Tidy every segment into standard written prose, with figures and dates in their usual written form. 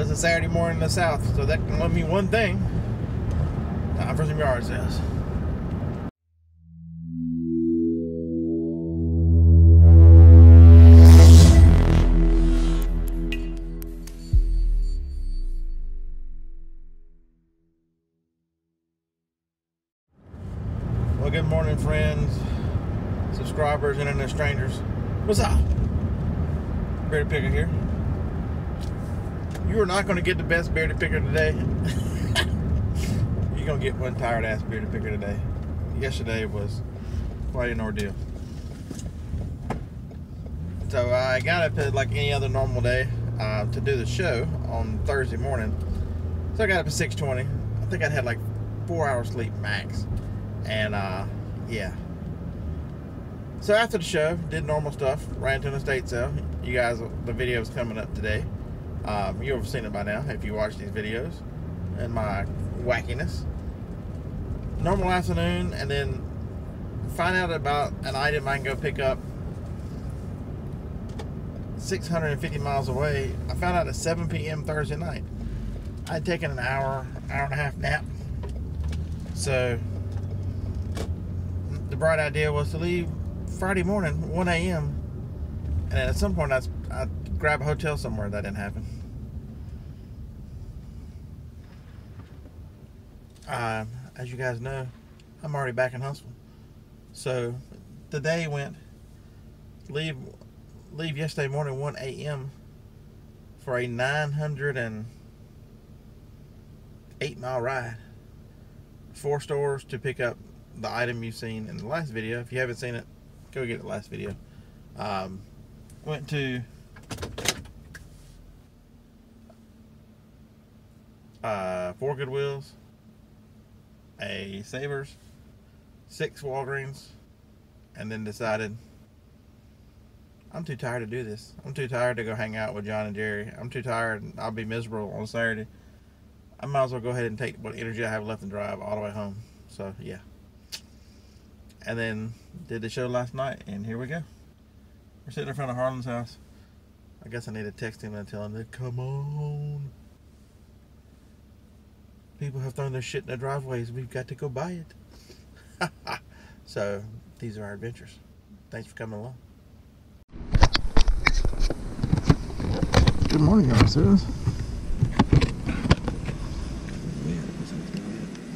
it's a Saturday morning in the South, so that can let me one thing. Time for some yard sales. Well, good morning, friends, subscribers, internet strangers. What's up? Bearded Picker here. You are not going to get the best Bearded Picker today. You're going to get one tired ass Bearded Picker today. Yesterday was quite an ordeal. So I got up like any other normal day to do the show on Thursday morning. So I got up at 6:20. I think I had like 4 hours sleep max. And yeah. So after the show, did normal stuff, ran to an estate sale. You guys, the video is coming up today. You've have seen it by now if you watch these videos and my wackiness. Normal afternoon, and then find out about an item I can go pick up 650 miles away. I found out at 7 p.m. Thursday night. I'd taken an hour and a half nap. So the bright idea was to leave Friday morning, 1 a.m. and at some point I'd grab a hotel somewhere. That didn't happen. As you guys know, I'm already back in Huntsville. So the day went, leave yesterday morning 1 a.m. for a 908-mile ride. 4 stores to pick up the item you've seen in the last video. If you haven't seen it, go get the last video. Went to 4 Goodwills, a Savers, 6 Walgreens, and then decided I'm too tired to do this. I'm too tired to go hang out with John and Jerry. I'm too tired. I'll be miserable on Saturday. I might as well go ahead and take what energy I have left and drive all the way home. So yeah. And then did the show last night, and here we go. We're sitting in front of Harlan's house. I guess I need to text him and tell him to come on. People have thrown their shit in their driveways. We've got to go buy it. So these are our adventures. Thanks for coming along. Good morning, guys.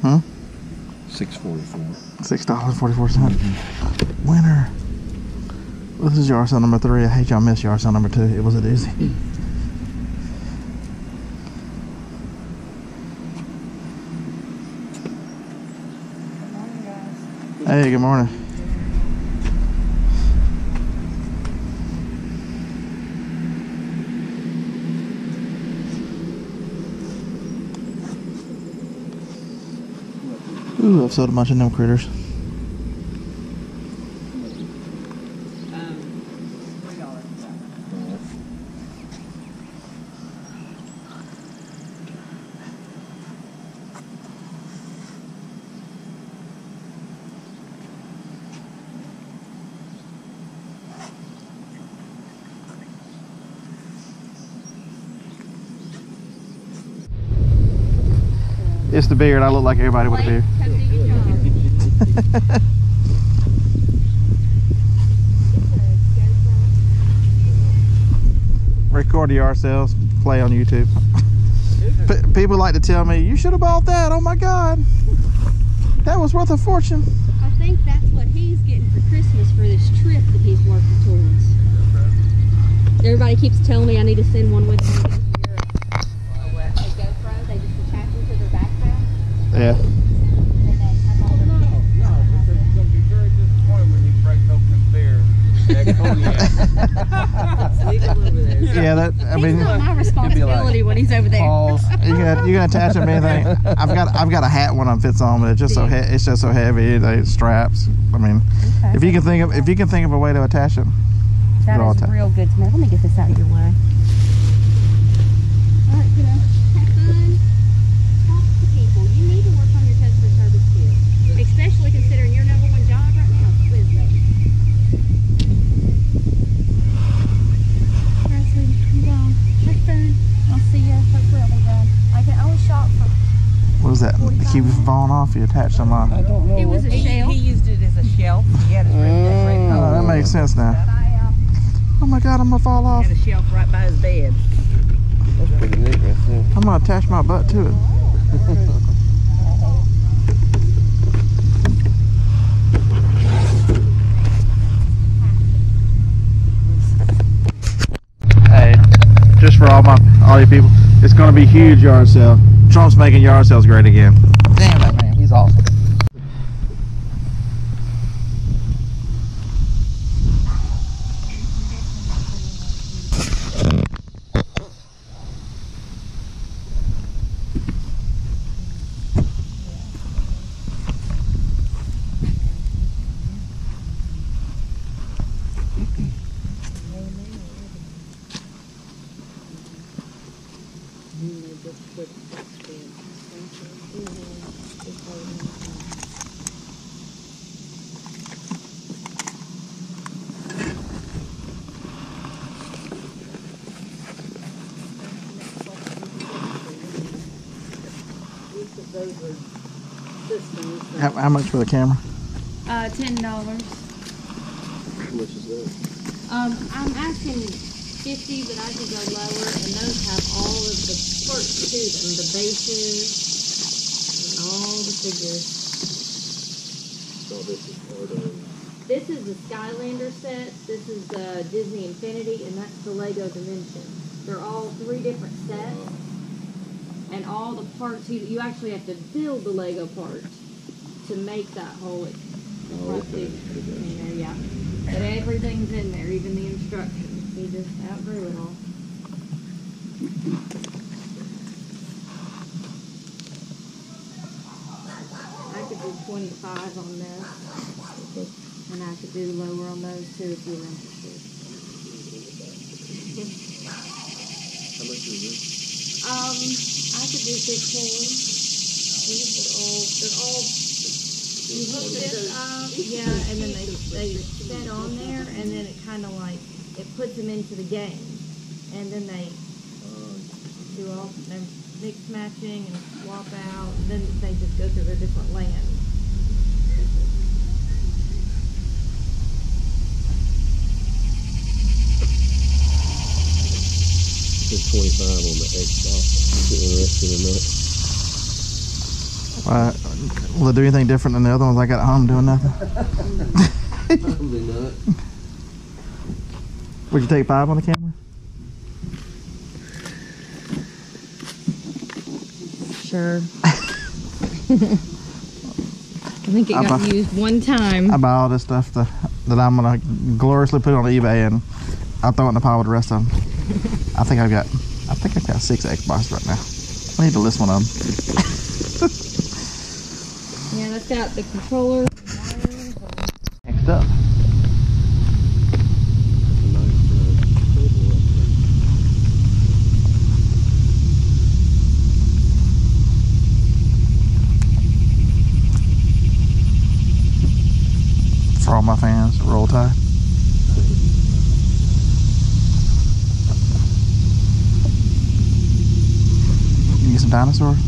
Huh? $6.44. $6.44. Winner. Well, this is yard sale number 3. I hate y'all missed yard sale number 2. It was a doozy. Hey, good morning. Ooh, I've sold a bunch of them critters. It's the beard. I look like everybody with a beard. Record the yard sales, play on YouTube. People like to tell me, you should have bought that. Oh my God. That was worth a fortune. I think that's what he's getting for Christmas for this trip that he's working towards. Everybody keeps telling me I need to send one with me. Yeah. No, but they're going to be very disappointed when you break open them beers. Leave them over there. Yeah, that. I mean, it's not my responsibility when he's over there. You can attach them to anything. I've got a hat one that fits on, but it's just so heavy. It straps. I mean, okay. if you can think of a way to attach it. That is real good to me. Let me get this out of your way. All right, kiddo. Have fun. Talk to people. You need to work on your customer service skills, especially considering your #1 job right now is wisdom. All right, sweetie. I'm gone. Have fun. I'll see you. Hopefully keep it from falling off. You attach some on. I don't know. It was a shelf. He used it as a shelf. He had his red Oh, that makes sense now. He Oh my God, I'm gonna fall off. had a shelf right by his bed. That's pretty neat right there. I'm gonna attach my butt to it. Hey, just for all you people, it's gonna be huge yard sale. Trump's making yard sales great again. Damn that man, he's awesome. How much for the camera? $10. How much is that? I'm asking 50, but I could go lower, and those have all of the parts to them, the bases, and all the figures. So this is part of. This is the Skylander set, this is the Disney Infinity, and that's the Lego Dimension. They're all 3 different sets, and all the parts, you actually have to build the Lego part to make that whole Okay. in there, yeah. But everything's in there, even the instructions. He just outgrew it all. I could do 25 on this, and I could do lower on those too if you're interested. How much is this? I could do 15. They're all. You hook this up, yeah, and then they set on there, and then it kind of like it puts them into the game, and then they do all their mix matching and swap out, and then they just go through their different lands. It's 25 on the Xbox. You interested in that? Will it do anything different than the other ones I got at home doing nothing? Probably not. Would you take 5 on the camera? Sure. I think it got used one time. I buy all this stuff that I'm gonna gloriously put on eBay, and I'll throw it in the pile with the rest of them. I think I've got 6 Xboxes right now. I need to list one of them. Yeah, that's got the controller. Next up. For all my fans, Roll Tide. You get some dinosaurs?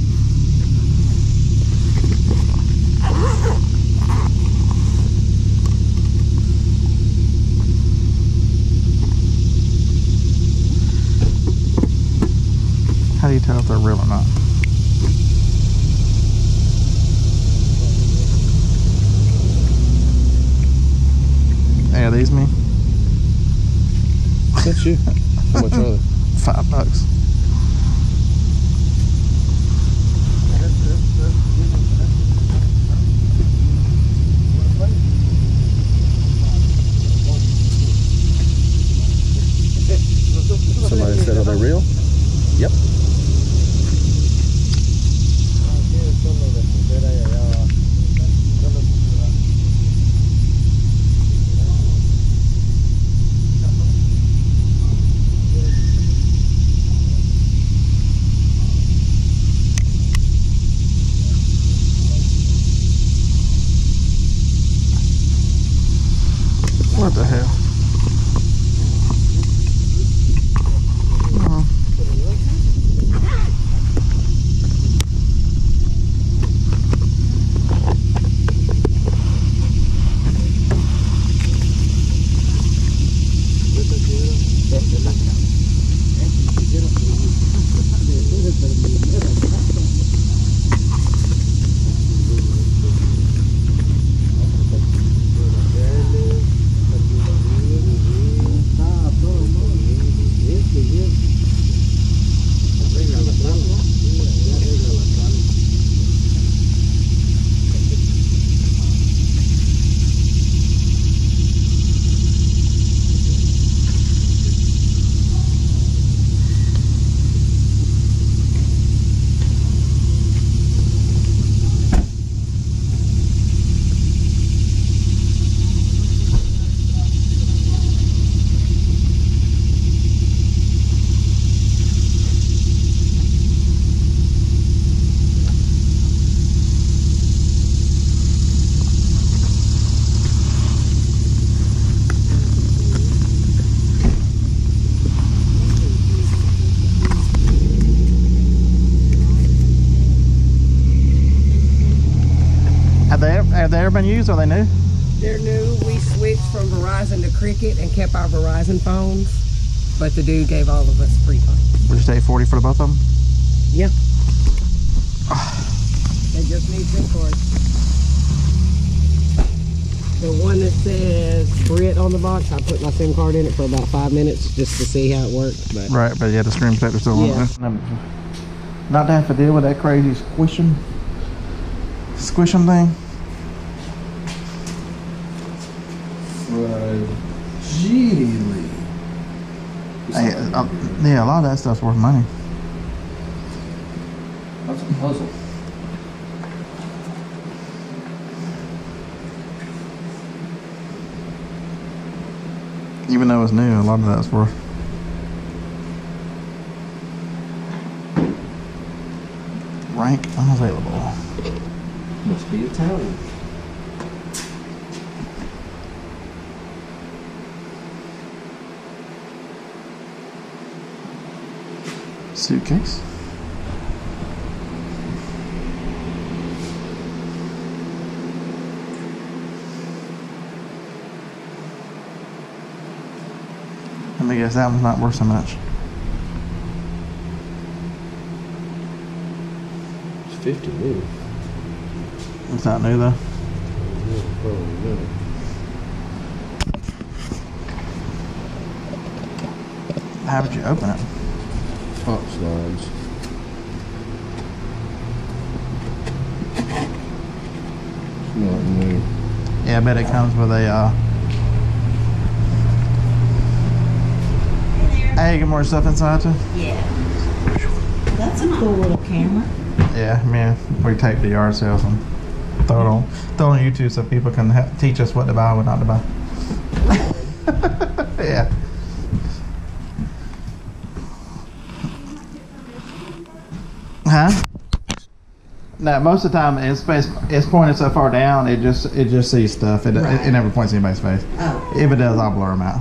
How do you tell if they're real or not? Hey, are these me? That's you. How much are they? $5. Somebody said, are they real? Yep. What the hell? Have they ever been used? Are they new? They're new. We switched from Verizon to Cricket and kept our Verizon phones, but the dude gave all of us free phones. Would you say 40 for the both of them? Yeah. They just need SIM cards. The one that says Brit on the box, I put my SIM card in it for about 5 minutes just to see how it worked. But Right, but yeah, the screen protector still on Yeah. there. Not to have to deal with that crazy squishing thing. Fragile. Hey, yeah, a lot of that stuff's worth money. That's a puzzle. Even though it's new, a lot of that's worth. Rank unavailable. Must be Italian. Suitcase. Let me guess, that one's not worth so much. It's 50 new. It's not new though. Yeah, probably not. How would you open it? Top slides. It's not new. Yeah, I bet it comes with a Hey, get more stuff inside too? Yeah. That's a cool little camera. Yeah, man. We tape the yard sales and throw it on YouTube so people can teach us what to buy and what not to buy. Yeah. Huh? No, most of the time it's pointed so far down it just sees stuff. It never points anybody's face. Oh. If it does, I'll blur them out.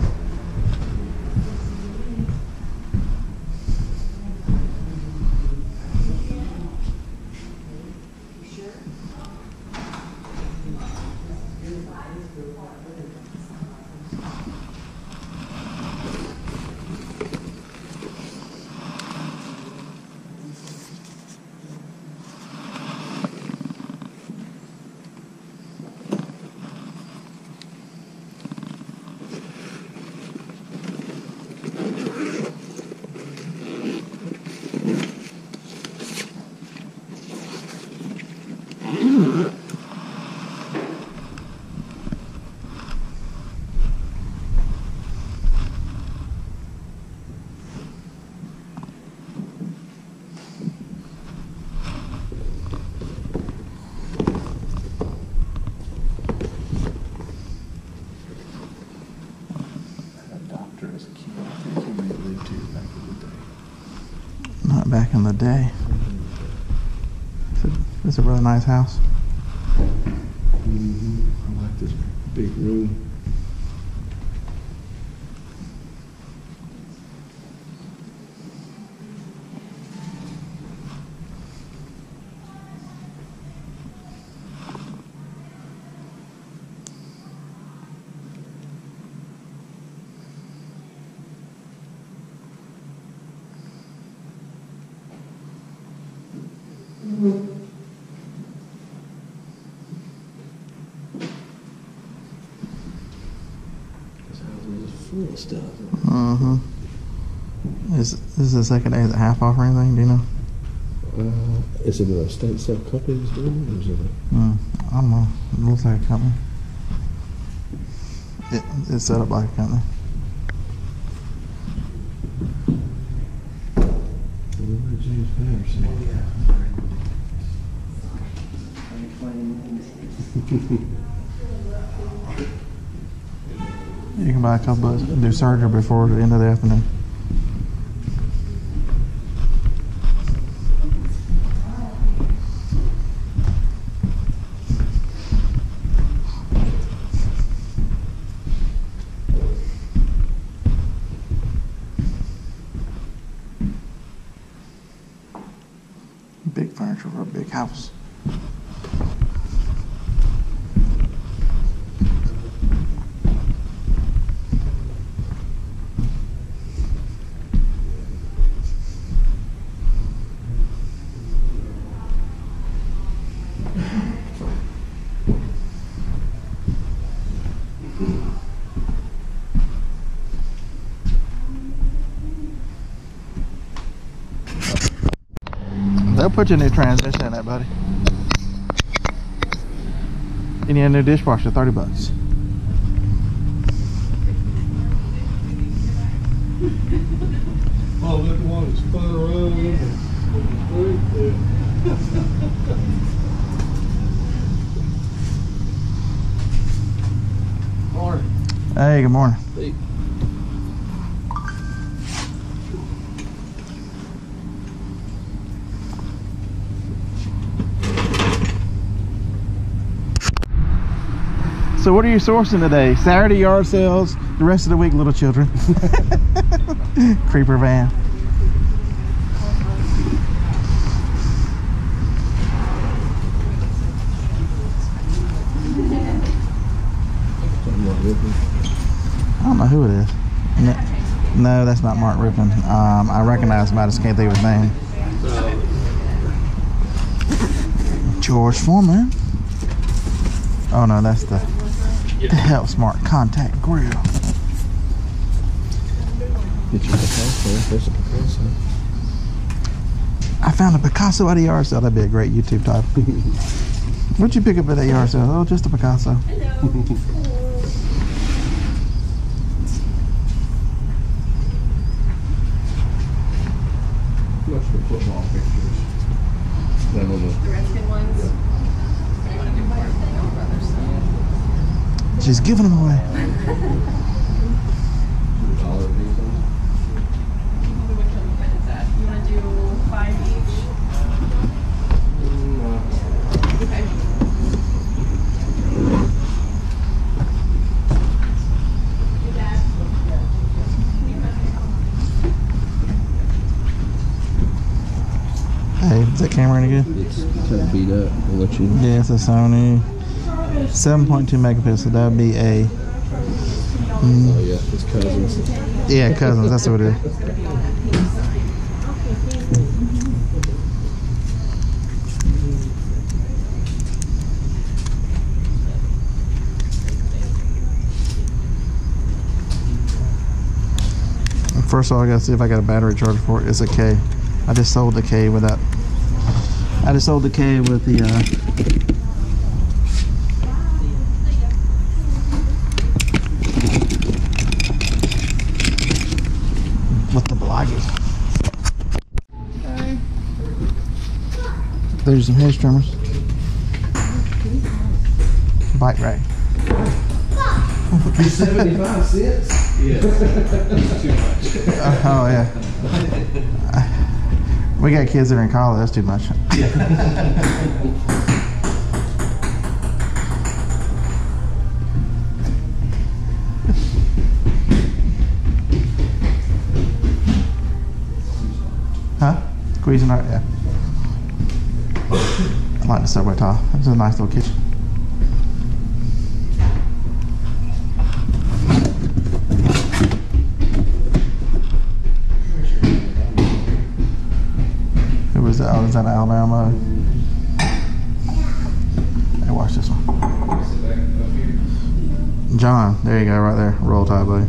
Not back in the day. It's a really nice house. I like this big room. This house is full of stuff. Mm-hmm. Is this the second day? Is it half off or anything? Do you know? Is it a state sale company that's doing it, or is it I don't know. It looks like a company. It's set up like a company. James Patterson? You can buy a couple of do surgery before the end of the afternoon. Big furniture for a big house. They'll put you a new transmission in that, buddy. You need a new dishwasher, $30. Oh, that one spun around in the Morning. Hey, good morning. Hey. So what are you sourcing today? Saturday yard sales, the rest of the week little children. Creeper van. I don't know who it is. No, that's not Mark Rippon. I recognize him, I just can't think of his name. George Foreman. Oh no, that's the Help Smart Contact Grill. Get you a Picasso. There's a Picasso. I found a Picasso at a yard sale. That'd be a great YouTube title. What'd you pick up at that yard sale? Oh, just a Picasso. Much for football pictures. Then on the Redskin ones. She's giving them away. $2 these ones. Which one is that? You want to do 5 each? Okay. Hey, is that camera any good? It's kind of beat up. I'll let you. Yeah, it's a Sony 7.2 megapixel. That would be a Oh yeah, it's cousins. yeah, Cousins. That's what it is. First of all, I gotta see if I got a battery charger for it. It's a K. I just sold the K without. I just sold the K with the. With the bloggers. There's some hedge trimmers. Bike rack. 75 cents? Yeah. Too much. Oh yeah. We got kids that are in college. That's too much. Huh? Squeezing out, yeah. I like the subway tile. It's a nice little kitchen. Who was that? Oh, was that Alabama? Hey, watch this one. John, there you go, right there. Roll Tide, buddy.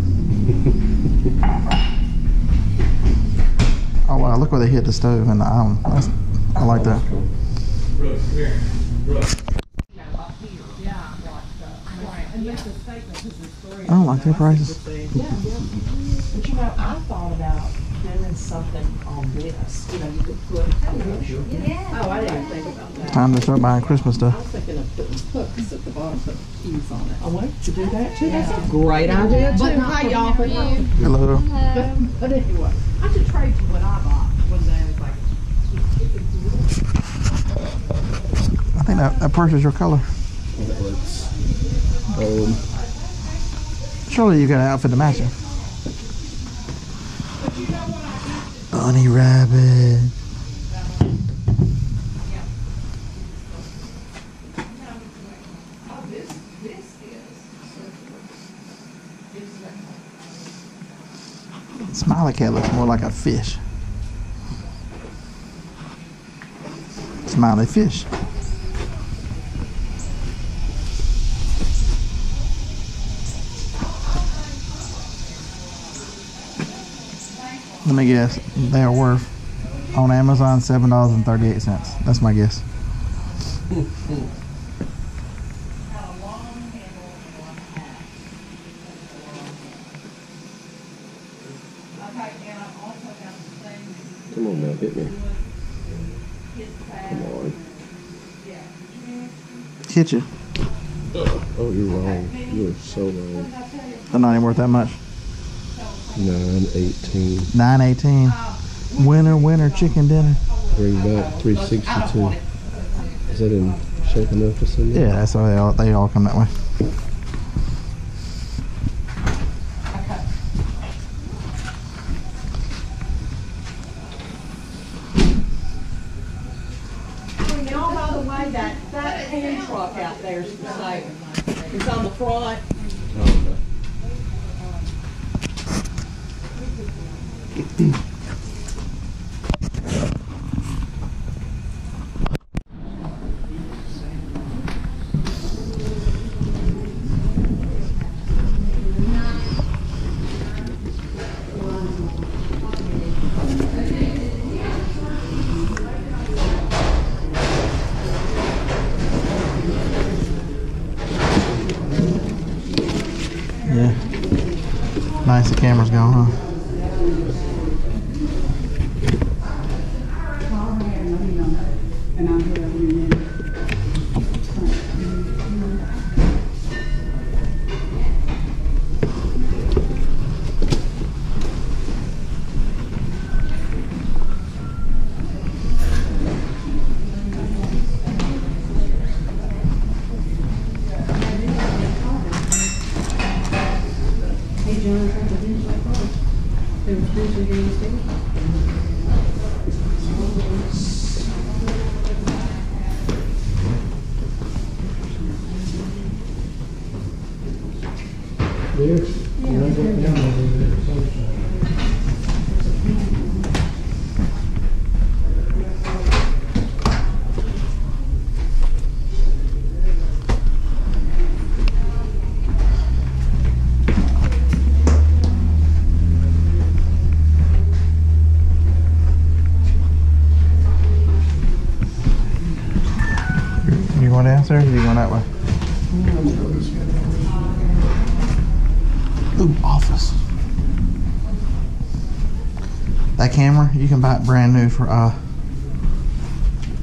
Oh wow, look where they hit the stove and the island. I like that. I don't like their prices. But you know, I thought about doing something on this. You know, you could put. Oh, I didn't think about that. Time to start buying Christmas I stuff. was thinking of putting hooks at the bottom, put keys on it. Oh, wait, you do that too? That's a great idea too. Hi, y'all. Hello. But anyway, I should trade you what I bought one day. I was like, I think that purse is your color. That looks old. Surely you got an outfit to match it. Bunny rabbit. Smiley cat looks more like a fish. Smiley fish. Let me guess, they are worth On Amazon, $7.38. That's my guess. Come on now, hit me. Come on. Hit you. Oh, you're wrong. You're so wrong. They're not even worth that much. 9.18. $9.18. Winner, chicken dinner. Bring back 362. Is that in shape enough or something? Yeah, that's how they all come that way. Y'all, by the way, that hand truck out there is for sale. It's on the front. Yeah. Nice, the camera's gone, huh? You going downstairs or you going that way? Ooh, office. That camera, you can buy it brand new for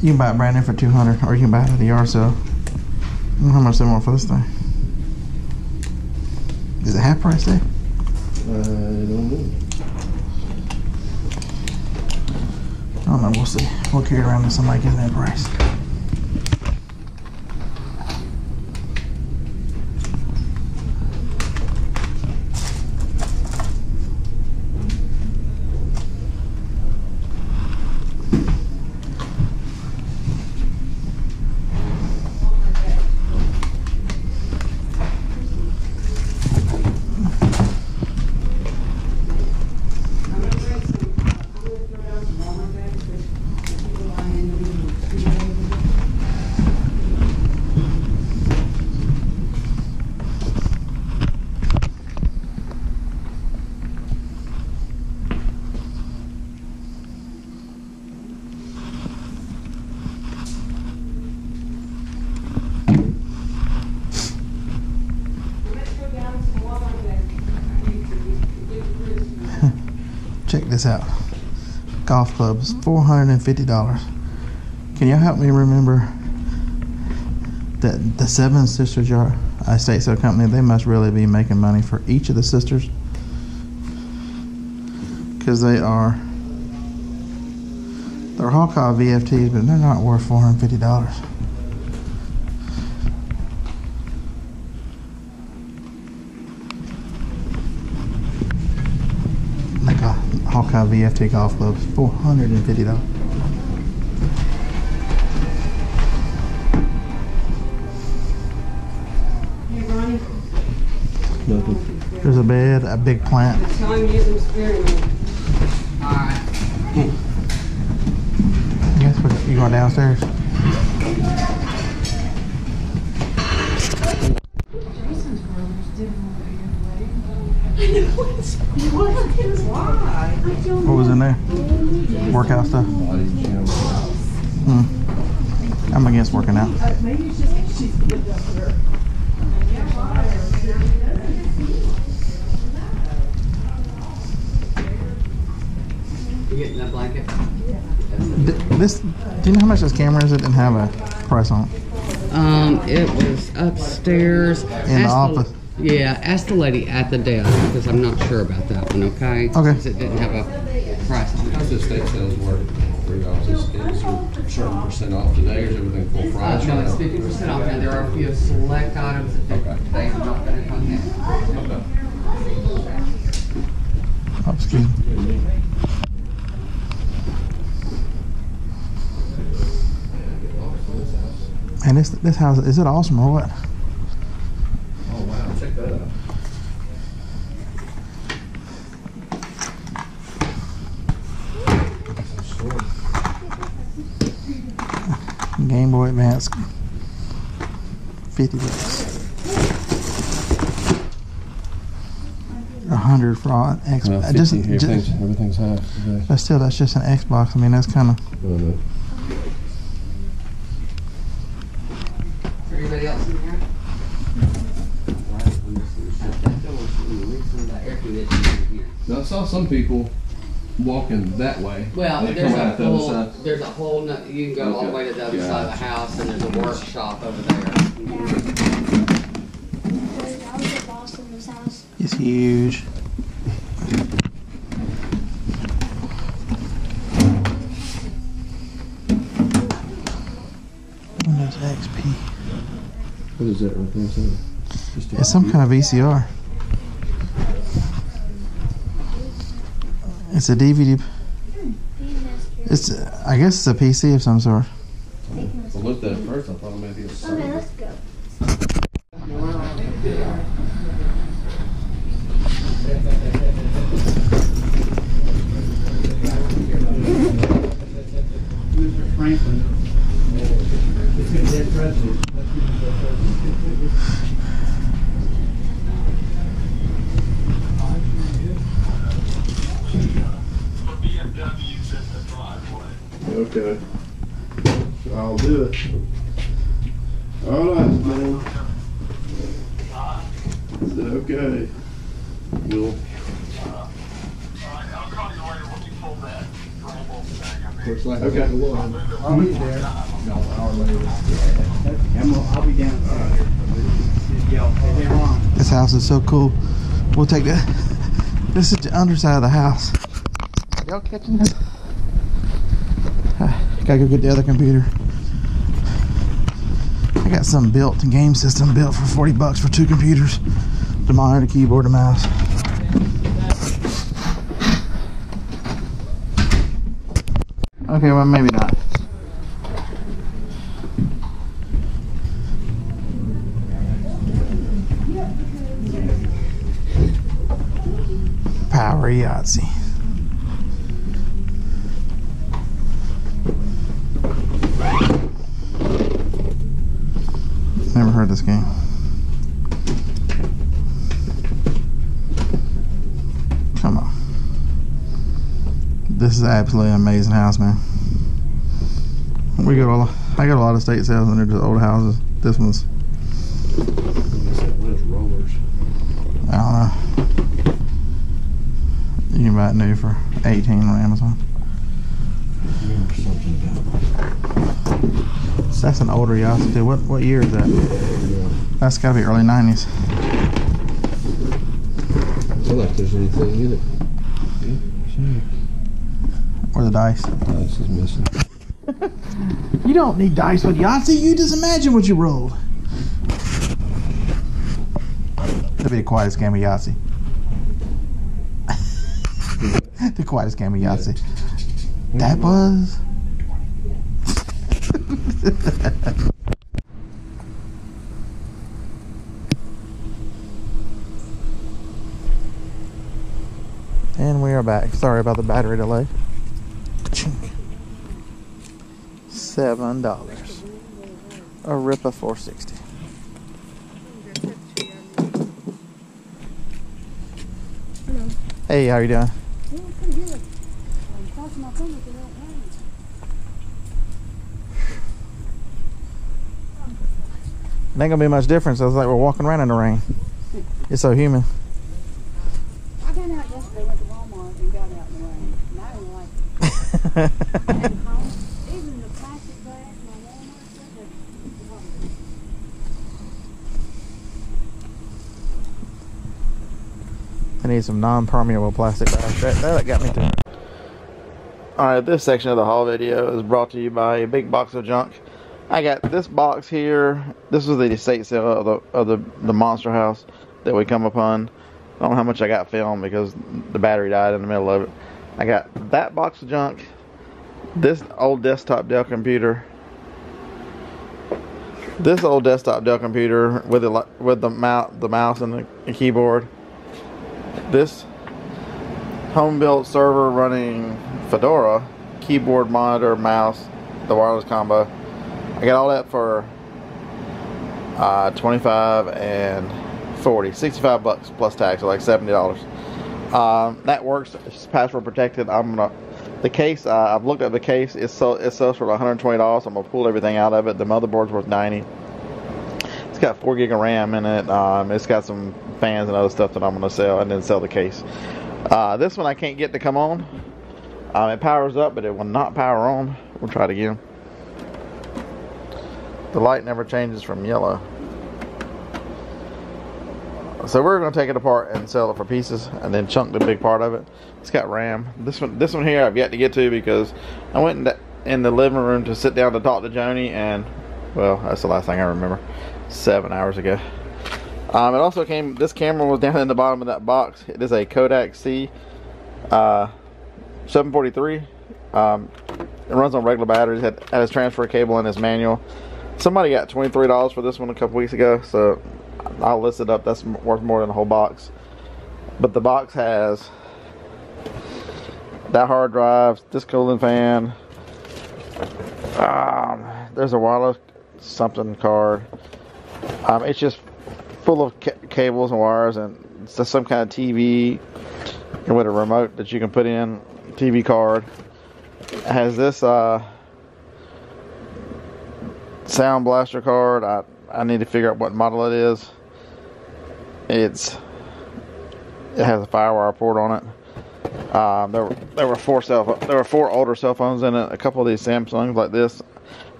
you can buy it brand new for $200, or you can buy it at the yard sale. I don't know how much they want for this thing. Is it half price there? I don't know. I don't know, we'll see. We'll carry it around and somebody give that price. Check this out. Golf clubs, $450. Can y'all help me remember that the Seven Sisters estate sale company, they must really be making money for each of the sisters, because they're all called VFTs, but they're not worth $450. Like a Hawkeye VFT golf clubs, $450. Nothing. There's a bed, a big plant. Yes, you going downstairs? What was in there? Workout stuff? I'm against working out. You getting that blanket? This, do you know how much this camera is? It didn't have a price on it. It was upstairs. In the office. Yeah, ask the lady at the desk because I'm not sure about that one, okay? Okay. Because it didn't have a price on it. How's the estate sales work for y'all? Is there a certain percent off today, or is everything full price? No, it's 50% off now. There are a few select items that they have not been on there. Oh, excuse me. And this house, is it awesome or what? Oh wow, check that out. Game Boy Advance, $50. $100 for all Xbox. Well, 50, everything's half today. But still, that's just an Xbox. I mean, that's kind of. Everybody else in here? Now I saw some people walking that way. Well, and they come out the other side. there's a whole, you can go all the way to the other side of the house, and there's a workshop over there. It's huge. Windows XP. What is that right there? It's some kind of VCR. It's a DVD. It's, I guess it's a PC of some sort. I looked at it first, I thought maybe it was Okay, let's go. Franklin. It's a dead president. Okay. I'll do it. All right, man. Is it okay? We'll. Looks like okay. I'll be there. No, an hour later. I'll be down there. This house is so cool. We'll take that. This is the underside of the house. Y'all catching this? Gotta go get the other computer. I got some built, a game system built for $40 for 2 computers. The monitor, the keyboard, the mouse. Okay, well maybe not. Power Yahtzee. Never heard this game. Come on. This is absolutely an amazing house, man. I got a lot of estate sales and they're just old houses. This one's, I don't know. You can buy it new for $18 on Amazon. So that's an older Yahtzee too. What year is that? That's gotta be early 90s. I feel like there's anything in it. Where's the dice? Dice is missing. You don't need dice with Yahtzee. You just imagine what you rolled. That'd be the quietest game of Yahtzee. The quietest game of Yahtzee. That was. And we are back. Sorry about the battery delay. $7. A RIPA 460. Hey, how you doing? Yeah, pretty good. I'm crossing my fingers it don't rain. It ain't gonna be much difference. It's like we're walking around in the rain. It's so humid. I got out yesterday, went to Walmart and got out in the rain. And I didn't like it. And home, even the plastic bags, my Walmart stuff, they love it. I need some non-permeable plastic bags. That got me through. Alright, this section of the haul video is brought to you by a big box of junk. I got this box here. This was the estate sale of the Monster House that we come upon. I don't know how much I got filmed because the battery died in the middle of it. I got that box of junk, this old desktop Dell computer, this old desktop Dell computer with the mouse and the keyboard, this home built server running Fedora, keyboard, monitor, mouse, the wireless combo. I got all that for $25 and $40, $65 plus tax, so like $70. That works. It's password protected. The case. I've looked at the case. It sells for $120. So I'm gonna pull everything out of it. The motherboard's worth $90. It's got 4 gig of RAM in it. It's got some fans and other stuff that I'm gonna sell, and then sell the case. This one I can't get to come on. It powers up, but it will not power on. We'll try it again. The light never changes from yellow. So we're going to take it apart and sell it for pieces and then chunk the big part of it. It's got RAM. This one here I've yet to get to because I went in the living room to sit down to talk to Joni, and well, that's the last thing I remember. 7 hours ago. It also came, this camera was down in the bottom of that box. It is a Kodak C 743. It runs on regular batteries. It has transfer cable in its manual. Somebody got $23 for this one a couple weeks ago, so I'll list it up. That's worth more than the whole box. But the box has that hard drive, this cooling fan. There's a wireless something card. It's just full of cables and wires, and it's just some kind of TV with a remote that you can put in. TV card. It has this Sound Blaster card. I need to figure out what model it is. It has a FireWire port on it. There were 4 older cell phones in it. A couple of these Samsungs like this.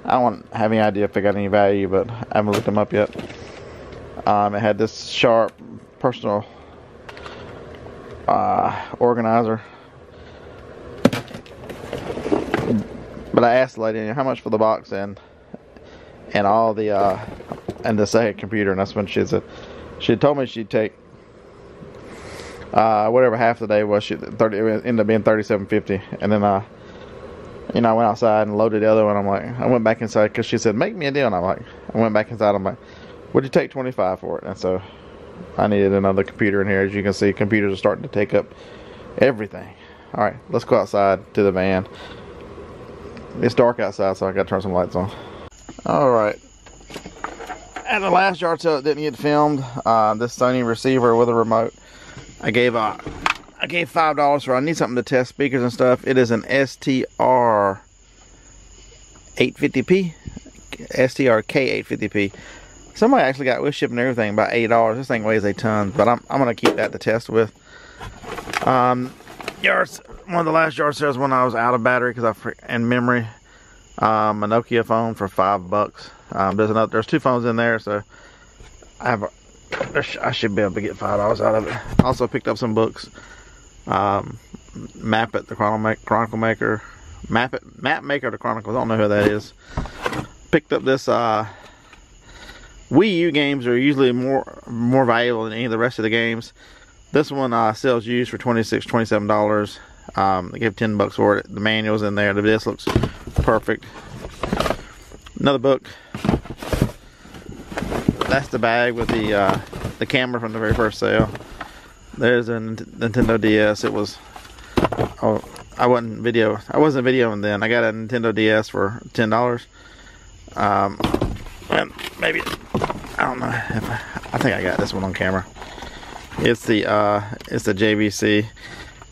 I don't have any idea if they got any value, but I haven't looked them up yet. It had this Sharp personal organizer. But I asked the lady how much for the box and all the and the second computer, and that's when she said she had told me she'd take whatever half the day was. It ended up being $37.50, and then I went outside and loaded the other one. I went back inside because she said make me a deal, and I went back inside. I'm like, would you take $25 for it? And so I needed another computer in here. As you can see, computers are starting to take up everything. All right, let's go outside to the van. It's dark outside, so I gotta turn some lights on. Alright. At the last yard sale, it didn't get filmed. This Sony receiver with a remote. I gave $5 for. I need something to test speakers and stuff. It is an STR 850p. STR K850p. Somebody actually got with shipping and everything about $8. This thing weighs a ton, but I'm gonna keep that to test with. One of the last yard sales when I was out of battery and memory. A Nokia phone for $5. There's 2 phones in there, so I should be able to get $5 out of it. Also picked up some books. Map It, the Chronicle Maker. Map Maker, the Chronicles. I don't know who that is. Picked up this. Wii U games are usually more valuable than any of the rest of the games. This one sells used for $26, $27. They gave $10 for it. The manual's in there. The disc looks perfect. Another book. That's the bag with the camera from the very first sale. There's a Nintendo DS. It was. Oh, I wasn't videoing then. I got a Nintendo DS for $10. And maybe I don't know. I think I got this one on camera. It's the JVC.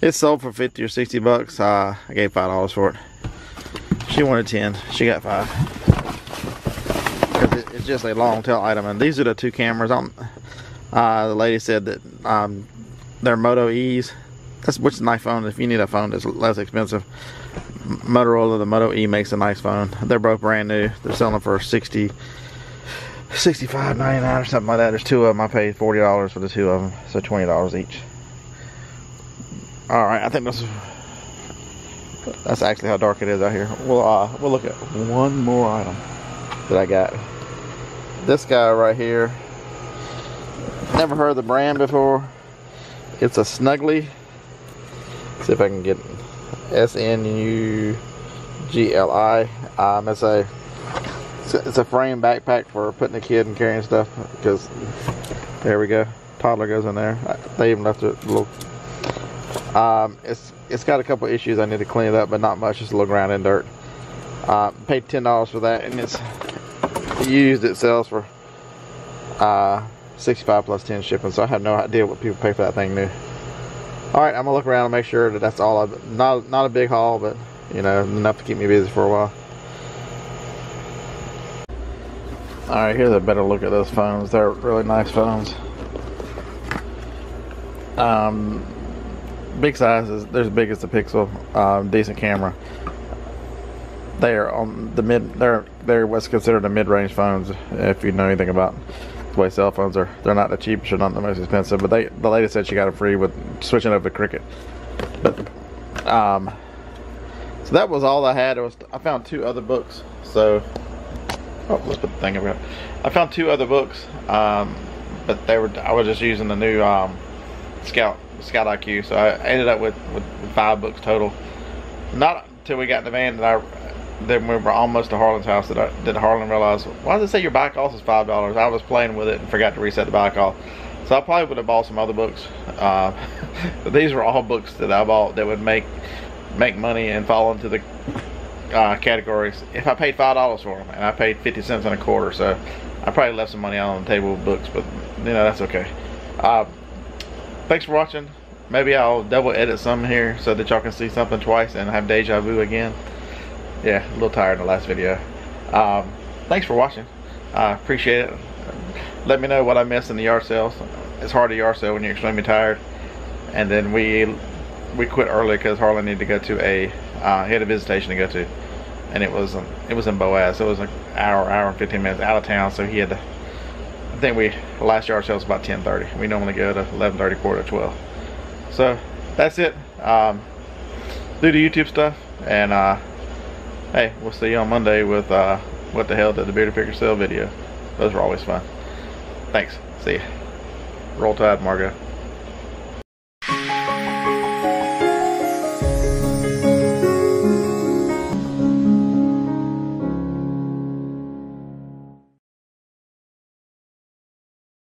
It's sold for 50 or 60 bucks. I gave $5 for it. She wanted 10. She got 5. Because it's just a long tail item, and these are the 2 cameras. The lady said that they're Moto E's. Which is a nice phone. If you need a phone that's less expensive, Motorola, the Moto E makes a nice phone. They're both brand new. They're selling for $65.99 or something like that. There's 2 of them. I paid $40 for the 2 of them, so $20 each. All right, I think that's actually how dark it is out here. We'll look at one more item that I got. This guy right here. Never heard of the brand before. It's a Snuggly. See if I can get SNUGLI. It's a frame backpack for putting a kid and carrying stuff. Because there we go, toddler goes in there. They even left it a little. It's got a couple issues. I need to clean it up, but not much. Just a little ground in dirt. Paid $10 for that, and it's used. It sells for $65 plus 10 shipping. So I have no idea what people pay for that thing new. All right, I'm gonna look around and make sure that that's all. Not a big haul, but you know, enough to keep me busy for a while. All right, here's a better look at those phones. They're really nice phones. Big sizes. They're as big as the Pixel. Decent camera. They are on the mid. They're what's considered a mid-range phones. If you know anything about the way cell phones are, they're not the cheapest or not the most expensive. But the lady said she got it free with switching over to Cricket. But so that was all I had. I found 2 other books. So let's put the thing over here. I found 2 other books, but I was just using the new Scout IQ, so I ended up with 5 books total. Not until we got in the van then we were almost to Harlan's house that Harlan realized, why does it say your buy cost is $5? I was playing with it and forgot to reset the buy cost. So I probably would have bought some other books. But these were all books that I bought that would make money and fall into the categories. If I paid $5 for them, and I paid 50 cents and a quarter, so I probably left some money out on the table with books, but you know, that's okay. Thanks for watching. Maybe I'll double edit some here so that y'all can see something twice and have deja vu again. Yeah, a little tired in the last video. Thanks for watching. I appreciate it. Let me know what I missed in the yard sales. It's hard to yard sale when you're extremely tired. And then we quit early because Harlan needed to go to he had a visitation to go to, and it was in Boaz. So it was an hour and 15 minutes out of town. So he had to. I think the last yard sale was about 10:30. We normally go to 11:30, quarter to 12. So that's it. Do the YouTube stuff, and hey, we'll see you on Monday with what the hell did the Bearded Picker sell video. Those were always fun. Thanks. See ya. Roll Tide, Margo.